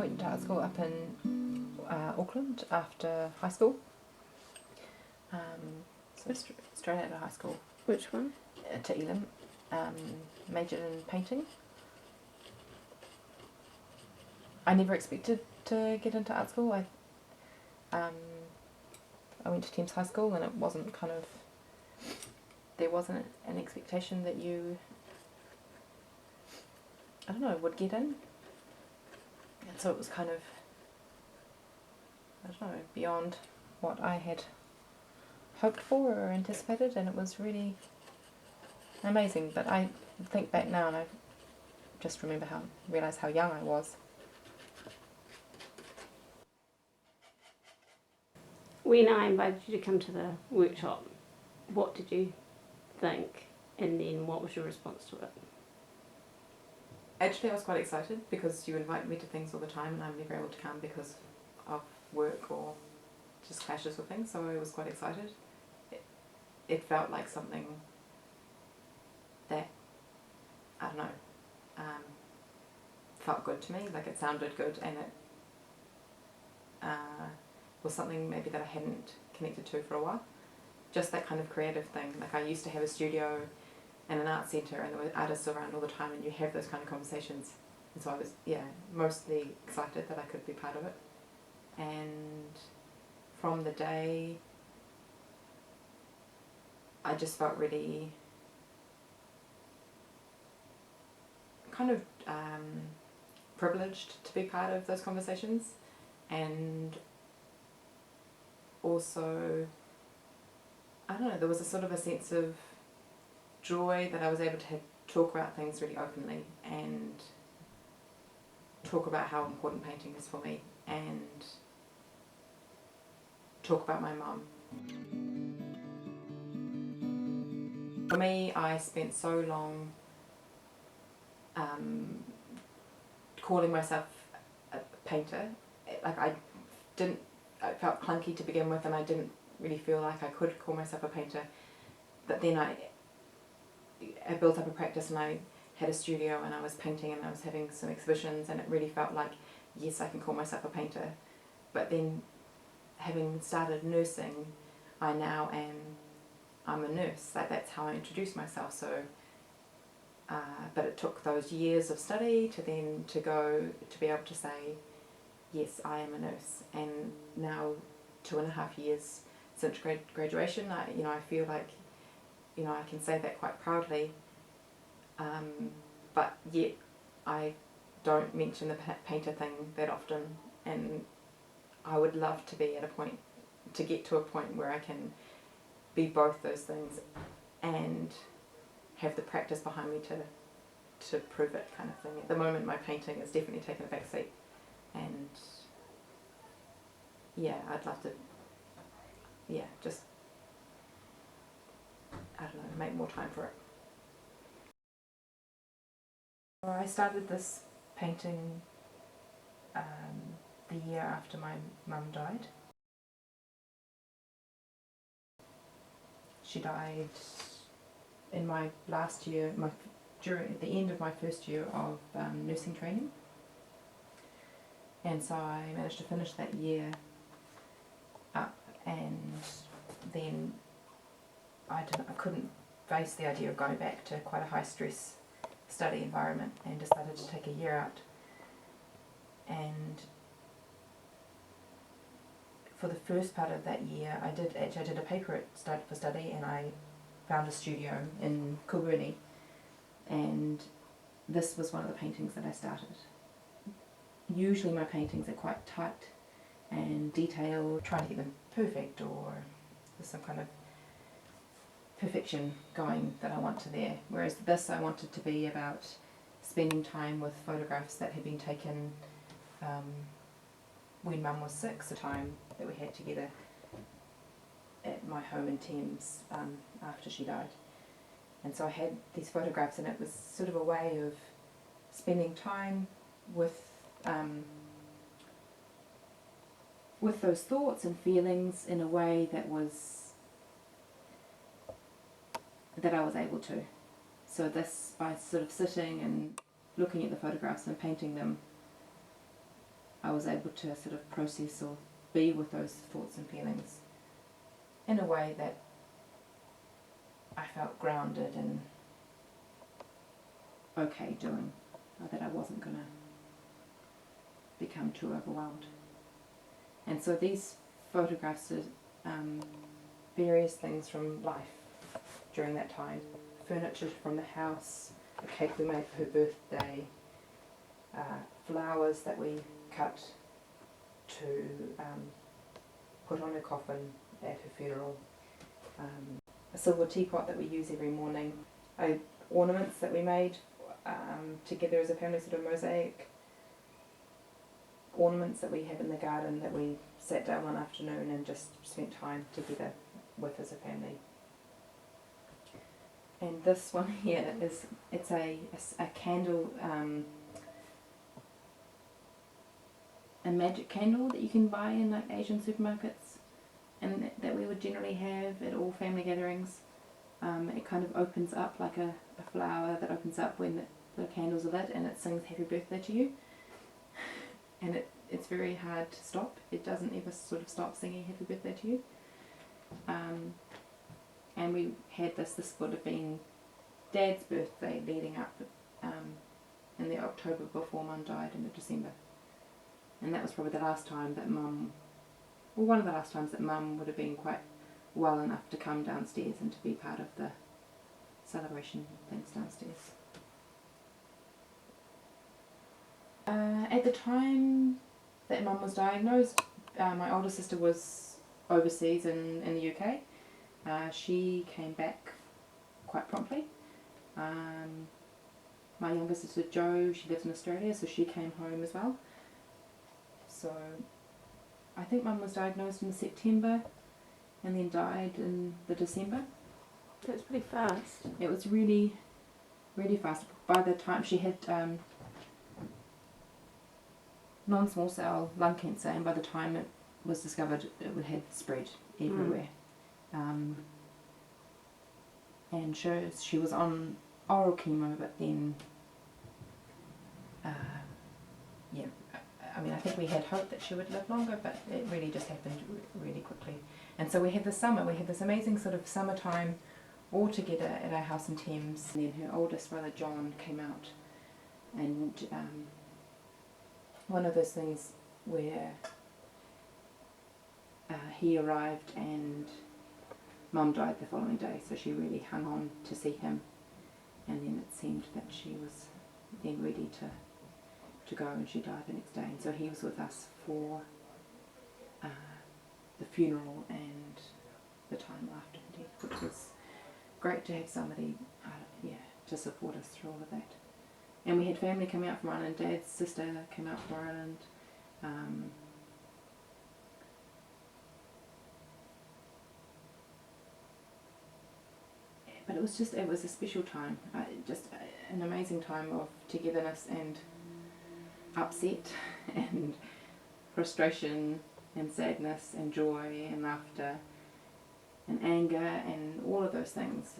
went to art school up in Auckland after high school. So straight out of high school. Which one? To Elam. Majored in painting. I never expected to get into art school. I went to Thames High School, and it wasn't there wasn't an expectation that you, I don't know, would get in. And so it was kind of, I don't know, beyond what I had hoped for or anticipated, and it was really amazing. But I think back now and I just realise how young I was. When I invited you to come to the workshop, what did you think, and then what was your response to it? Actually, I was quite excited because you invite me to things all the time and I'm never able to come because of work or just clashes with things, so I was quite excited. It felt like something that, I don't know, felt good to me, like it sounded good, and it was something maybe that I hadn't connected to for a while. Just that kind of creative thing. Like I used to have a studio and an art centre, and there were artists around all the time, and you have those kind of conversations. And so I was, mostly excited that I could be part of it. And from the day, I just felt really kind of privileged to be part of those conversations, and also, I don't know, there was a sort of a sense of joy that I was able to talk about things really openly and talk about how important painting is for me and talk about my mum. For me, I spent so long calling myself a painter. Like it felt clunky to begin with, and I didn't really feel like I could call myself a painter. But then I built up a practice, and I had a studio, and I was painting, and I was having some exhibitions, and it really felt like, yes, I can call myself a painter. But then, having started nursing, I'm a nurse. Like that's how I introduced myself. So, but it took those years of study to be able to say, yes, I am a nurse. And now, 2.5 years since graduation, I feel like, I can say that quite proudly. But yet, I don't mention the painter thing that often, and I would love to get to a point where I can be both those things and have the practice behind me to prove it, kind of thing. At the moment, my painting has definitely taken a back seat, and I'd love to, just, I don't know, make more time for it. I started this painting the year after my mum died. She died in my last year, during the end of my first year of nursing training, and so I managed to finish that year up, and then I couldn't face the idea of going back to quite a high stress study environment, and decided to take a year out. And for the first part of that year, I did a paper for study, and I found a studio in Kilburnie, and this was one of the paintings that I started. Usually my paintings are quite tight and detailed, trying to get them perfect, or there's some kind of perfection going that I want to there. Whereas this, I wanted to be about spending time with photographs that had been taken when Mum was 6, the time that we had together at my home in Thames after she died. And so I had these photographs, and it was sort of a way of spending time with those thoughts and feelings in a way that I was able to. So this, by sort of sitting and looking at the photographs and painting them, I was able to sort of process or be with those thoughts and feelings in a way that I felt grounded and okay doing, that I wasn't going to become too overwhelmed. And so these photographs are various things from life during that time. Furniture from the house, a cake we made for her birthday, flowers that we cut to put on her coffin at her funeral, a silver teapot that we use every morning, ornaments that we made together as a family, sort of mosaic ornaments that we have in the garden that we sat down one afternoon and just spent time together with as a family. And this one here it's a candle, a magic candle that you can buy in like Asian supermarkets, and that we would generally have at all family gatherings. It kind of opens up like a flower that opens up when the candles are lit, and it sings happy birthday to you. And it's very hard to stop. It doesn't ever sort of stop singing happy birthday to you. And we had this would have been Dad's birthday leading up in the October before Mum died in the December. And that was probably the last time that Mum, well, one of the last times that Mum would have been quite well enough to come downstairs and to be part of the celebration things downstairs. At the time that Mum was diagnosed, my older sister was overseas in the UK. She came back quite promptly. My younger sister Jo, she lives in Australia, so she came home as well. So I think Mum was diagnosed in September and then died in the December. So it's pretty fast. It was really, really fast. By the time she had non-small cell lung cancer, and by the time it was discovered, it had spread everywhere. And she was on oral chemo, but then, I mean, I think we had hoped that she would live longer, but it really just happened really quickly. And so we had this amazing sort of summertime all together at our house in Thames. And then her oldest brother John came out, and one of those things where he arrived and Mum died the following day, so she really hung on to see him, and then it seemed that she was then ready to go, and she died the next day. And so he was with us for the funeral and the time after the death, which was great to have somebody to support us through all of that. And we had family coming out from Ireland. Dad's sister came out from Ireland. But it was a special time, just an amazing time of togetherness and upset and frustration and sadness and joy and laughter and anger and all of those things.